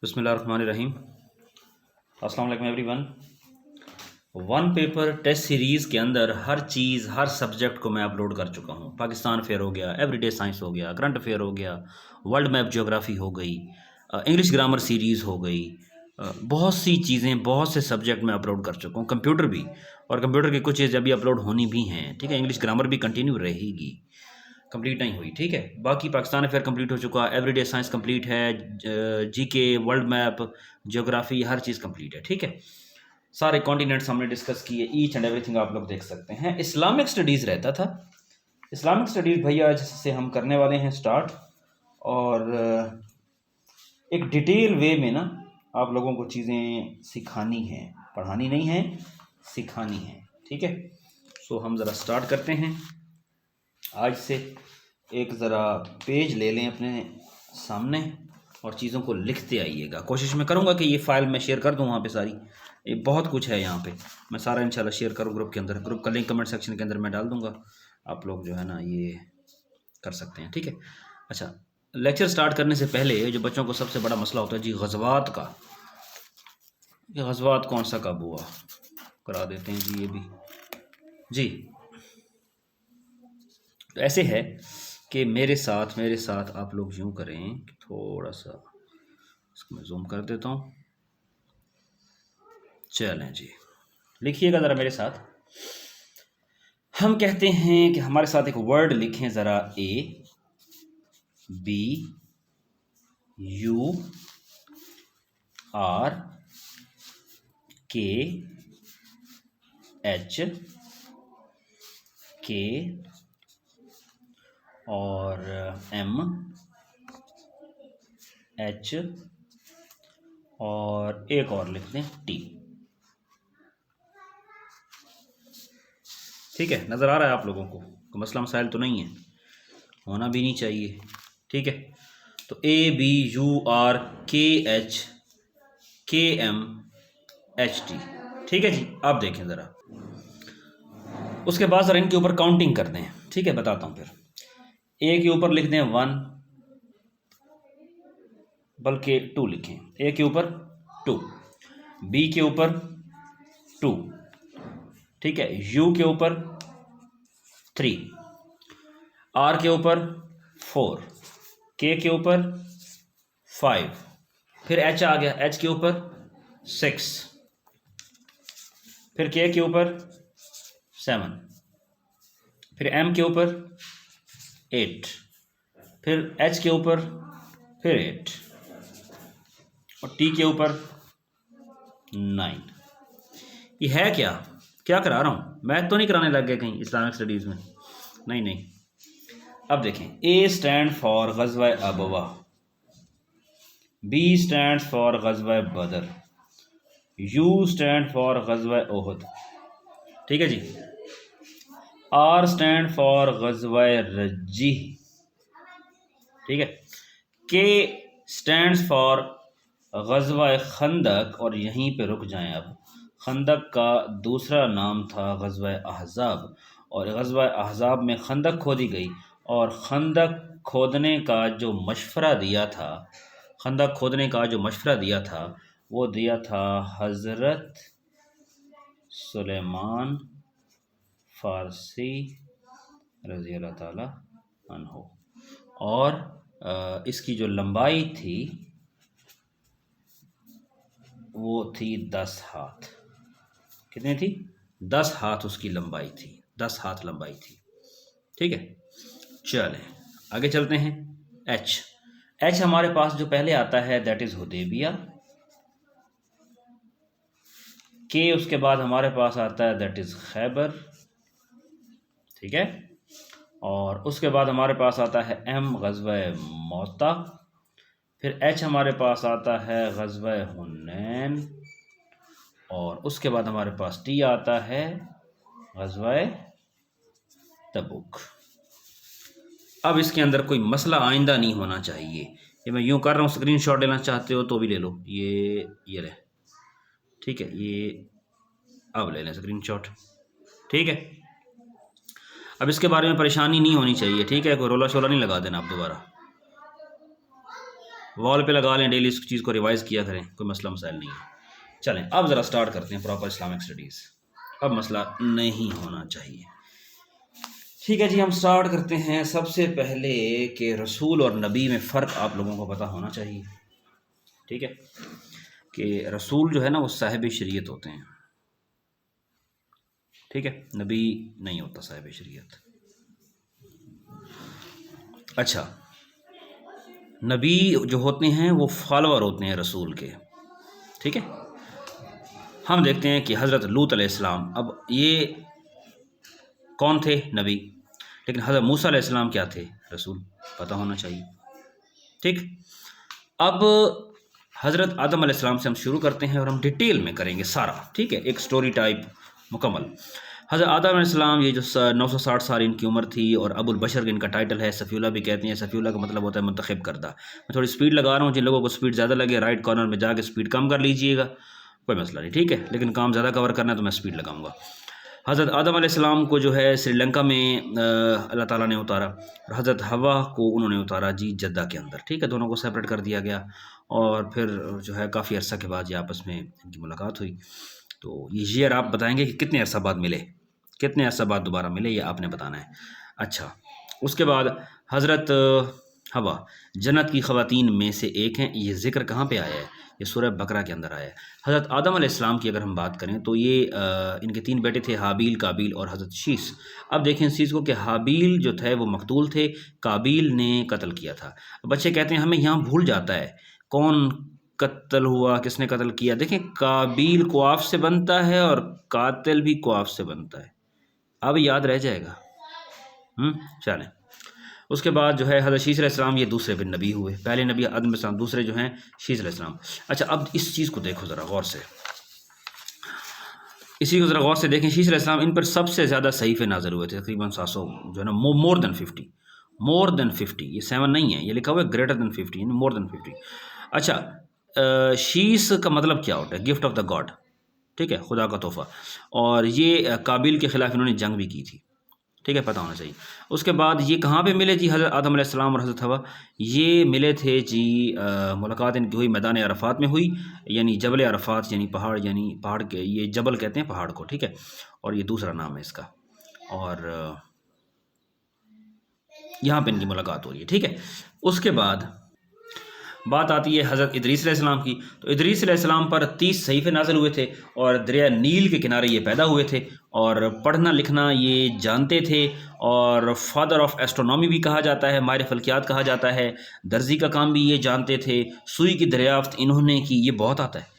بسم اللہ الرحمن الرحیم۔ السلام علیکم every one. One paper test series کے اندر ہر چیز ہر سبجیکٹ کو میں اپلوڈ کر چکا ہوں۔ پاکستان فیئر ہو گیا، ایوری ڈے سائنس ہو گیا، کرنٹ افیئر ہو گیا، ورلڈ میپ جیوگرافی ہو گئی، انگلش گرامر سیریز ہو گئی، بہت سی چیزیں بہت سے سبجیکٹ میں اپلوڈ کر چکا ہوں، کمپیوٹر بھی، اور کمپیوٹر کی کچھ چیزیں ابھی اپلوڈ ہونی بھی ہیں، ٹھیک ہے۔ انگلش گرامر بھی کنٹینیو رہے گی، کمپلیٹ نہیں ہوئی، ٹھیک ہے۔ باقی پاکستان افیئر کمپلیٹ ہو چکا، ایوری ڈے سائنس کمپلیٹ ہے، جی کے، ورلڈ میپ، جیوگرافی، ہر چیز کمپلیٹ ہے، ٹھیک ہے۔ سارے کانٹیننٹس ہم نے ڈسکس کیے، ایچ اینڈ ایوری تھنگ آپ لوگ دیکھ سکتے ہیں۔ اسلامک اسٹڈیز رہتا تھا، اسلامک اسٹڈیز بھیا آج سے ہم کرنے والے ہیں سٹارٹ، اور ایک ڈیٹیل وے میں نا آپ لوگوں کو چیزیں سکھانی ہیں، پڑھانی نہیں ہیں، سکھانی ہیں، ٹھیک ہے۔ سو ہم ذرا سٹارٹ کرتے ہیں۔ آج سے ایک ذرا پیج لے لیں اپنے سامنے اور چیزوں کو لکھتے آئیے گا۔ کوشش میں کروں گا کہ یہ فائل میں شیئر کر دوں وہاں پہ ساری، یہ بہت کچھ ہے یہاں پہ، میں سارا انشاءاللہ شیئر کروں گروپ کے اندر، گروپ کا لنک کمنٹ سیکشن کے اندر میں ڈال دوں گا، آپ لوگ جو ہے نا یہ کر سکتے ہیں، ٹھیک ہے۔ اچھا، لیکچر سٹارٹ کرنے سے پہلے جو بچوں کو سب سے بڑا مسئلہ ہوتا ہے جی غزوات کا، یہ غزوات کون سا کب ہوا، کرا دیتے ہیں جی یہ بھی جی۔ تو ایسے ہے کہ میرے ساتھ آپ لوگ یوں کریں کہ تھوڑا سا اس کو میں زوم کر دیتا ہوں، چلیں جی، لکھیے گا ذرا میرے ساتھ۔ ہم کہتے ہیں کہ ہمارے ساتھ ایک ورڈ لکھیں ذرا، اے بی یو آر کے ایچ کے اور ایم ایچ اور ایک اور لکھ دیں ٹی، ٹھیک ہے۔ نظر آ رہا ہے آپ لوگوں کو، کوئی مسئلہ مسائل تو نہیں ہے، ہونا بھی نہیں چاہیے، ٹھیک ہے۔ تو اے بی یو آر کے ایچ کے ایم ایچ ٹی، ٹھیک ہے جی۔ آپ دیکھیں ذرا، اس کے بعد ذرا ان کے اوپر کاؤنٹنگ کر دیں، ٹھیک ہے، بتاتا ہوں۔ پھر اے کے اوپر لکھ دیں 1، بلکہ 2 لکھیں، اے کے اوپر 2، بی کے اوپر 2، ٹھیک ہے، یو کے اوپر 3، آر کے اوپر 4، کے اوپر 5، پھر ایچ آ گیا، ایچ کے اوپر 6، پھر کے اوپر 7، پھر ایم کے اوپر 8، پھر ایچ کے اوپر پھر 8، اور ٹی کے اوپر 9۔ یہ ہے کیا کرا رہا ہوں؟ میتھ تو نہیں کرانے لگ گئے کہیں اسلامک اسٹڈیز میں؟ نہیں۔ اب دیکھیں، اے اسٹینڈ فار غزوہ ابوا، بی اسٹینڈ فار غزوہ بدر، یو اسٹینڈ فار غزوہ احد، ٹھیک ہے جی۔ آر اسٹینڈ فار غزوہ رجی، ٹھیک ہے۔ کے اسٹینڈ فار غزوہ خندق، اور یہیں پہ رک جائیں اب۔ خندق کا دوسرا نام تھا غزوہ احزاب، اور غزوہ احزاب میں خندق کھودی گئی، اور خندق کھودنے کا جو مشورہ دیا تھا وہ دیا تھا حضرت سلیمان فارسی رضی اللہ تعالی عنہ، اور اس کی جو لمبائی تھی وہ تھی 10 ہاتھ۔ کتنی تھی؟ 10 ہاتھ اس کی لمبائی تھی، 10 ہاتھ لمبائی تھی، ٹھیک ہے۔ چلیں آگے چلتے ہیں۔ ایچ ہمارے پاس جو پہلے آتا ہے دیٹ از حدیبیہ، کے اس کے بعد ہمارے پاس آتا ہے دیٹ از خیبر، ٹھیک ہے، اور اس کے بعد ہمارے پاس آتا ہے ایم غزوہ موتا، پھر ایچ ہمارے پاس آتا ہے غزوہ حنین، اور اس کے بعد ہمارے پاس ٹی آتا ہے غزوہ تبوک۔ اب اس کے اندر کوئی مسئلہ آئندہ نہیں ہونا چاہیے، یہ میں یوں کر رہا ہوں، اسکرین شاٹ لینا چاہتے ہو تو بھی لے لو، یہ لے، ٹھیک ہے، یہ اب لے لیں اسکرین شاٹ، ٹھیک ہے۔ اب اس کے بارے میں پریشانی نہیں ہونی چاہیے، ٹھیک ہے، کوئی رولا شولا نہیں لگا دینا آپ دوبارہ۔ وال پہ لگا لیں، ڈیلی اس چیز کو ریوائز کیا کریں، کوئی مسئلہ مسائل نہیں ہے۔ چلیں اب ذرا سٹارٹ کرتے ہیں پراپر اسلامک اسٹڈیز، اب مسئلہ نہیں ہونا چاہیے۔ ٹھیک ہے جی، ہم سٹارٹ کرتے ہیں۔ سب سے پہلے کہ رسول اور نبی میں فرق آپ لوگوں کو پتہ ہونا چاہیے، ٹھیک ہے، کہ رسول جو ہے نا وہ صاحب شریعت ہوتے ہیں، ٹھیک ہے، نبی نہیں ہوتا صاحب شریعت۔ اچھا، نبی جو ہوتے ہیں وہ فالوور ہوتے ہیں رسول کے، ٹھیک ہے۔ ہم دیکھتے ہیں کہ حضرت لوط علیہ السلام، اب یہ کون تھے؟ نبی، لیکن حضرت موسیٰ علیہ السلام کیا تھے؟ رسول، پتہ ہونا چاہیے، ٹھیک۔ اب حضرت آدم علیہ السلام سے ہم شروع کرتے ہیں اور ہم ڈیٹیل میں کریں گے سارا، ٹھیک ہے، ایک سٹوری ٹائپ مکمل۔ حضرت آدم علیہ السلام، یہ جو 960 سال ان کی عمر تھی، اور ابو البشر ان کا ٹائٹل ہے، صفی اللہ بھی کہتے ہیں، صفی اللہ کا مطلب ہوتا ہے منتخب کردہ۔ میں تھوڑی سپیڈ لگا رہا ہوں، جن لوگوں کو سپیڈ زیادہ لگے رائٹ کارنر میں جا کے سپیڈ کم کر لیجئے گا، کوئی مسئلہ نہیں، ٹھیک ہے، لیکن کام زیادہ کور کرنا ہے تو میں سپیڈ لگاؤں گا۔ حضرت آدم علیہ السلام کو جو ہے سری لنکا میں اللہ تعالیٰ نے اتارا، اور حضرت حوا کو انہوں نے اتارا جی جدہ کے اندر، ٹھیک ہے، دونوں کو سیپریٹ کر دیا گیا، اور پھر جو ہے کافی عرصہ کے بعد یہ آپس میں ان کی ملاقات ہوئی۔ تو یہ ایئر آپ بتائیں گے کہ کتنے عرصہ بعد ملے، کتنے عرصہ بعد دوبارہ ملے، یہ آپ نے بتانا ہے۔ اچھا، اس کے بعد حضرت حوا جنت کی خواتین میں سے ایک ہیں، یہ ذکر کہاں پہ آیا ہے؟ یہ سورہ بقرہ کے اندر آیا ہے۔ حضرت آدم علیہ السلام کی اگر ہم بات کریں تو یہ ان کے 3 بیٹے تھے، حابیل، کابیل اور حضرت شیس۔ اب دیکھیں اس چیز کو کہ حابیل جو تھے وہ مقتول تھے، کابیل نے قتل کیا تھا۔ بچے کہتے ہیں ہمیں یہاں بھول جاتا ہے کون قتل ہوا، کس نے قتل کیا۔ دیکھیں کابیل قواف سے بنتا ہے اور قاتل بھی قواف سے بنتا ہے، اب یاد رہ جائے گا۔ چلیں، اس کے بعد جو ہے حضرت شیس علیہ السلام، یہ دوسرے بن نبی ہوئے، پہلے نبی آدم علیہ السلام، دوسرے جو ہیں شیس علیہ السلام۔ اچھا، اب اس چیز کو دیکھو ذرا غور سے، اسی کو ذرا غور سے دیکھیں۔ شیس علیہ السلام، ان پر سب سے زیادہ صحیفے نازل ہوئے تھے، تقریباً 700 جو ہے نا، مور دین 50، یہ 7 نہیں ہے، یہ لکھا ہوا ہے گریٹر دین 50، یعنی مور دین 50۔ اچھا، شیس کا مطلب کیا ہوتا ہے؟ گفٹ آف دا گاڈ، ٹھیک ہے، خدا کا تحفہ، اور یہ کابیل کے خلاف انہوں نے جنگ بھی کی تھی، ٹھیک ہے، پتہ ہونا چاہیے۔ اس کے بعد یہ کہاں پہ ملے جی؟ حضرت آدم علیہ السلام اور حضرت حوا یہ ملے تھے جی، ملاقات ان کی ہوئی میدان عرفات میں ہوئی، یعنی جبل عرفات، یعنی پہاڑ کے، یہ جبل کہتے ہیں پہاڑ کو، ٹھیک ہے، اور یہ دوسرا نام ہے اس کا، اور یہاں پہ ان کی ملاقات ہو رہی ہے، ٹھیک ہے۔ اس کے بعد بات آتی ہے حضرت ادریس علیہ السلام کی، تو ادریس علیہ السلام پر 30 صحیفے نازل ہوئے تھے، اور دریا نیل کے کنارے یہ پیدا ہوئے تھے، اور پڑھنا لکھنا یہ جانتے تھے، اور فادر آف ایسٹرونومی بھی کہا جاتا ہے، ماہر فلکیات کہا جاتا ہے، درزی کا کام بھی یہ جانتے تھے، سوئی کی دریافت انہوں نے کی، یہ بہت آتا ہے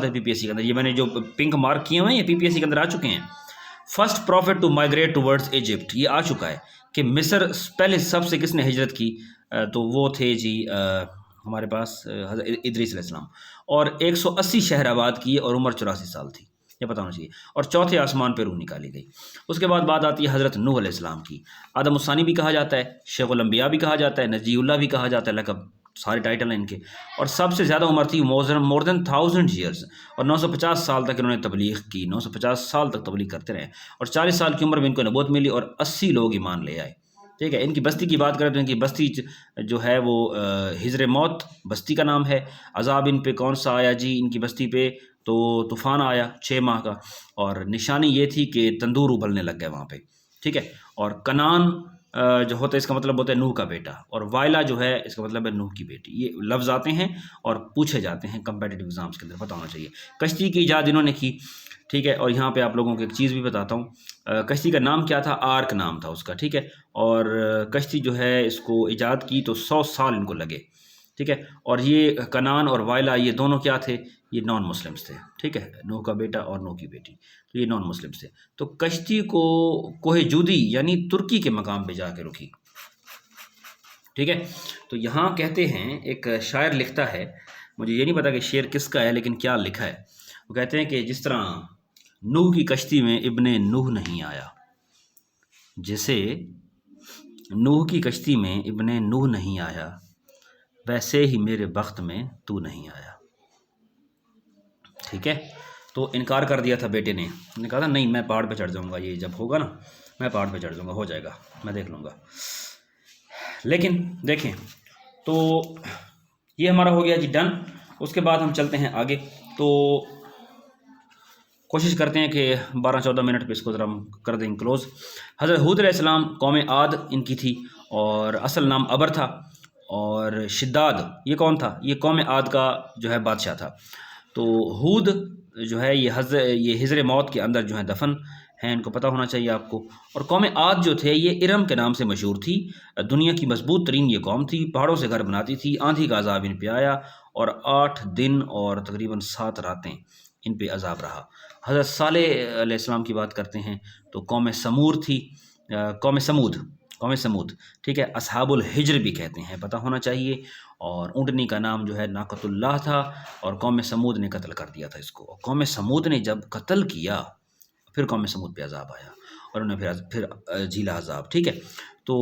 پی پی ایس سی کے اندر، یہ میں نے جو پنک مارک کیے ہوئے ہیں یہ پی پی ایس سی کے اندر آ چکے ہیں۔ First prophet to migrate towards Egypt, یہ آ چکا ہے کہ مصر پہلے سب سے کس نے ہجرت کی، تو وہ تھے جی ہمارے پاس حضرت ادریس علیہ السلام، اور 180 شہر آباد کیے، اور عمر 84 سال تھی، یہ پتہ ہونا چاہیے، اور چوتھے آسمان پہ روح نکالی گئی۔ اس کے بعد بات آتی ہے حضرت نوح علیہ السلام کی، آدم الثانی بھی کہا جاتا ہے، شیخ الانبیاء بھی کہا جاتا ہے، نجی اللہ بھی کہا جاتا ہے، لقب سارے ٹائٹل ہیں ان کے، اور سب سے زیادہ عمر تھی مور دین 1000 ایئرس، اور 950 سال تک انہوں نے تبلیغ کی، 950 سال تک تبلیغ کرتے رہے، اور 40 سال کی عمر میں ان کو نبوت ملی، اور 80 لوگ ایمان لے آئے، ٹھیک ہے۔ ان کی بستی کی بات کریں تو ان کی بستی جو ہے وہ ہجر موت بستی کا نام ہے۔ عذاب ان پہ کون سا آیا جی ان کی بستی پہ؟ تو طوفان آیا 6 ماہ کا، اور نشانی یہ تھی کہ تندور ابلنے لگ گئے وہاں پہ، ٹھیک ہے۔ اور کنان جو ہوتا ہے اس کا مطلب ہوتا ہے نوح کا بیٹا، اور وائلا جو ہے اس کا مطلب ہے نوح کی بیٹی، یہ لفظ آتے ہیں اور پوچھے جاتے ہیں کمپیٹیٹیو ایگزامس کے اندر، پتہ ہونا چاہیے۔ کشتی کی ایجاد انہوں نے کی، ٹھیک ہے، اور یہاں پہ آپ لوگوں کو ایک چیز بھی بتاتا ہوں، کشتی کا نام کیا تھا؟ آرک نام تھا اس کا، ٹھیک ہے، اور کشتی جو ہے اس کو ایجاد کی تو 100 سال ان کو لگے، ٹھیک ہے۔ اور یہ کنان اور وائلا یہ دونوں کیا تھے؟ یہ نان مسلمس تھے، ٹھیک ہے، نوح کا بیٹا اور نوح کی بیٹی، تو یہ نان مسلمس تھے۔ تو کشتی کو کوہ جودی یعنی ترکی کے مقام پہ جا کے رکی، ٹھیک ہے۔ تو یہاں کہتے ہیں، ایک شاعر لکھتا ہے، مجھے یہ نہیں پتا کہ شعر کس کا ہے لیکن کیا لکھا ہے، وہ کہتے ہیں کہ جس طرح نوح کی کشتی میں ابن نوح نہیں آیا، جیسے نوح کی کشتی میں ابن نوح نہیں آیا، ویسے ہی میرے بخت میں تو نہیں آیا، ٹھیک ہے۔ تو انکار کر دیا تھا بیٹے نے کہا تھا نہیں میں پہاڑ پہ چڑھ جاؤں گا، یہ جب ہوگا نا میں پہاڑ پہ چڑھ جاؤں گا، ہو جائے گا، میں دیکھ لوں گا۔ لیکن دیکھیں تو یہ ہمارا ہو گیا جی ڈن. اس کے بعد ہم چلتے ہیں آگے. تو کوشش کرتے ہیں کہ 12-14 منٹ پہ اس کو ذرا ہم کر دیں کلوز. حضرت ہود علیہ السلام قوم عاد ان کی تھی، اور اصل نام ابر تھا. اور شداد یہ کون تھا؟ یہ قوم عاد کا جو ہے بادشاہ تھا. تو ہود جو ہے یہ حجر موت کے اندر جو ہے دفن ہیں، ان کو پتہ ہونا چاہیے آپ کو. اور قوم عاد جو تھے یہ ارم کے نام سے مشہور تھی. دنیا کی مضبوط ترین یہ قوم تھی، پہاڑوں سے گھر بناتی تھی. آندھی کا عذاب ان پہ آیا، اور 8 دن اور تقریباً 7 راتیں ان پہ عذاب رہا. حضرت صالح علیہ السلام کی بات کرتے ہیں تو قوم سمور تھی، قوم سمود ٹھیک ہے. اصحاب الحجر بھی کہتے ہیں، پتہ ہونا چاہیے. اور اونٹنی کا نام جو ہے ناقۃ اللہ تھا، اور قوم سمود نے قتل کر دیا تھا اس کو. اور قوم سمود نے جب قتل کیا پھر قوم سمود پہ عذاب آیا، اور انہیں پھر جھیلا عذاب. ٹھیک ہے. تو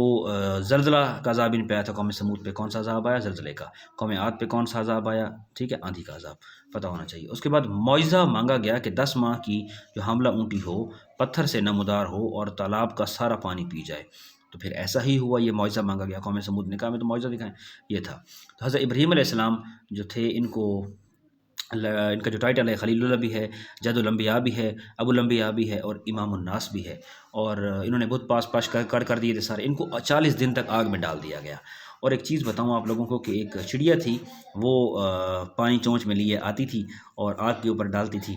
زلزلہ کا عذاب ان پہ آیا تھا. قوم سمود پہ کون سا عذاب آیا؟ زلزلے کا. قوم عاد پہ کون سا عذاب آیا؟ ٹھیک ہے، آندھی کا عذاب. پتہ ہونا چاہیے. اس کے بعد معجزہ مانگا گیا کہ 10 ماہ کی جو حاملہ اونٹی ہو پتھر سے نمودار ہو اور تالاب کا سارا پانی پی جائے. تو پھر ایسا ہی ہوا، یہ معجزہ مانگا گیا. قوم سمود نے کہا میں تو معجزہ دکھائیں، یہ تھا. تو حضرت ابراہیم علیہ السلام جو تھے ان کا جو ٹائٹل ہے خلیل اللہ بھی ہے، جد الانبیاء بھی ہے، ابو الانبیاء بھی ہے، اور امام الناس بھی ہے. اور انہوں نے بت پاش کر دیے تھے سارے. ان کو 40 دن تک آگ میں ڈال دیا گیا. اور ایک چیز بتاؤں آپ لوگوں کو کہ ایک چڑیا تھی، وہ پانی چونچ میں لیے آتی تھی اور آگ کے اوپر ڈالتی تھی.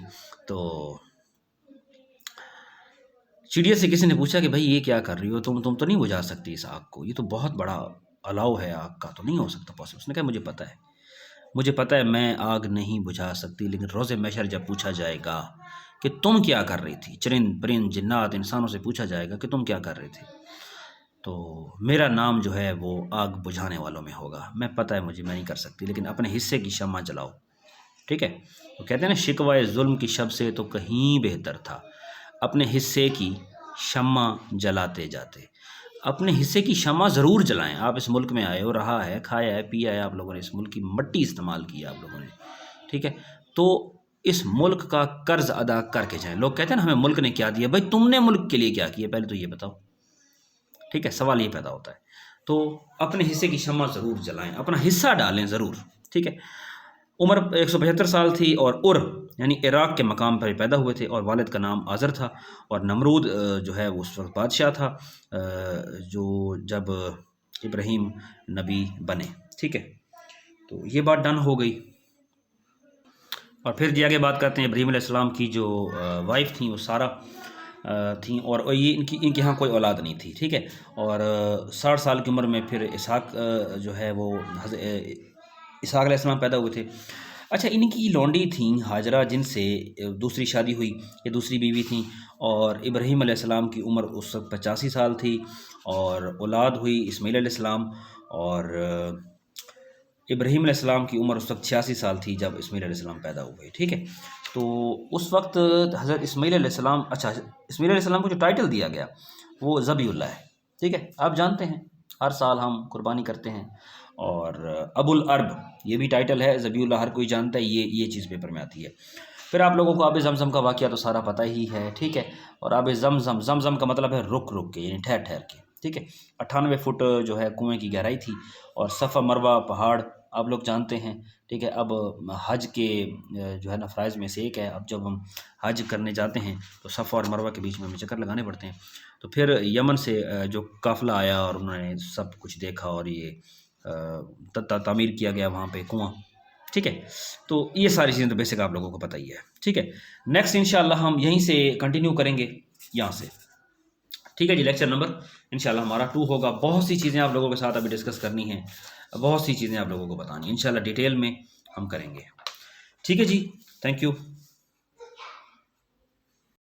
تو چڑیا سے کسی نے پوچھا کہ بھائی یہ کیا کر رہی ہو تم تو نہیں بجھا سکتی اس آگ کو، یہ تو بہت بڑا الاؤ ہے آگ کا، تو نہیں ہو سکتا پاسبل. اس نے کہا مجھے پتہ ہے میں آگ نہیں بجھا سکتی، لیکن روز محشر جب پوچھا جائے گا کہ تم کیا کر رہی تھی، چرند پرند جنات انسانوں سے پوچھا جائے گا کہ تم کیا کر رہے تھے، تو میرا نام جو ہے وہ آگ بجھانے والوں میں ہوگا. میں پتہ ہے میں نہیں کر سکتی، لیکن اپنے حصے کی شمع جلاؤ. ٹھیک ہے. وہ کہتے ہیں نا شکوائے ظلم کی شب سے تو کہیں بہتر تھا اپنے حصے کی شمع جلاتے جاتے. اپنے حصے کی شمع ضرور جلائیں. آپ اس ملک میں آئے ہو، رہا ہے، کھایا ہے، پیا ہے، آپ لوگوں نے اس ملک کی مٹی استعمال کی ہے آپ لوگوں نے. ٹھیک ہے. تو اس ملک کا قرض ادا کر کے جائیں. لوگ کہتے ہیں نا ہمیں ملک نے کیا دیا، بھائی تم نے ملک کے لیے کیا کیا پہلے تو یہ بتاؤ. ٹھیک ہے، سوال یہ پیدا ہوتا ہے. تو اپنے حصے کی شمع ضرور جلائیں، اپنا حصہ ڈالیں ضرور. ٹھیک ہے. عمر 175 سال تھی، اور یعنی عراق کے مقام پر پیدا ہوئے تھے، اور والد کا نام آزر تھا. اور نمرود جو ہے وہ اس وقت بادشاہ تھا جو جب ابراہیم نبی بنے. ٹھیک ہے. تو یہ بات ڈن ہو گئی. اور پھر جی آگے بات کرتے ہیں ابراہیم علیہ السلام کی جو وائف تھیں وہ سارہ تھیں، اور یہ ان کے ہاں کوئی اولاد نہیں تھی. ٹھیک ہے. اور 60 سال کی عمر میں پھر اسحاق جو ہے وہ اسحاق علیہ السلام پیدا ہوئے تھے. اچھا، ان کی لونڈی تھیں ہاجرہ، جن سے دوسری شادی ہوئی، یہ دوسری بیوی تھیں. اور ابراہیم علیہ السلام کی عمر اس وقت 85 سال تھی، اور اولاد ہوئی اسماعیل علیہ السلام. اور ابراہیم علیہ السلام کی عمر اس وقت 86 سال تھی جب اسماعیل علیہ السلام پیدا ہوئے. ٹھیک ہے. تو اس وقت حضرت اسماعیل علیہ السلام، اسماعیل علیہ السلام کو جو ٹائٹل دیا گیا وہ ذبیح اللہ ہے. ٹھیک ہے. آپ جانتے ہیں ہر سال ہم قربانی کرتے ہیں، اور ابو العرب یہ بھی ٹائٹل ہے. ذبیح اللہ ہر کوئی جانتا ہے، یہ چیز پیپر میں آتی ہے. پھر آپ لوگوں کو آب زمزم کا واقعہ تو سارا پتہ ہی ہے. ٹھیک ہے. اور آب زمزم کا مطلب ہے رک کے، یعنی ٹھہر کے. ٹھیک ہے. 98 فٹ جو ہے کنویں کی گہرائی تھی، اور صفا مروہ پہاڑ آپ لوگ جانتے ہیں. ٹھیک ہے. اب حج کے جو ہے نا فرائض میں سے ایک ہے. اب جب ہم حج کرنے جاتے ہیں تو صفا اور مروہ کے بیچ میں ہمیں چکر لگانے پڑتے ہیں. تو پھر یمن سے جو قافلہ آیا اور انہوں نے سب کچھ دیکھا، اور یہ تعمیر کیا گیا وہاں پہ کنواں. ٹھیک ہے. تو یہ ساری چیزیں تو بیسک آپ لوگوں کو پتہ ہی ہے. ٹھیک ہے. نیکسٹ انشاءاللہ ہم یہیں سے کنٹینیو کریں گے، یہاں سے. ٹھیک ہے جی. لیکچر نمبر انشاءاللہ ہمارا 2 ہوگا. بہت سی چیزیں آپ لوگوں کے ساتھ ابھی ڈسکس کرنی ہیں، بہت سی چیزیں آپ لوگوں کو بتانی ہیں. انشاءاللہ ڈیٹیل میں ہم کریں گے. ٹھیک ہے جی. Thank you.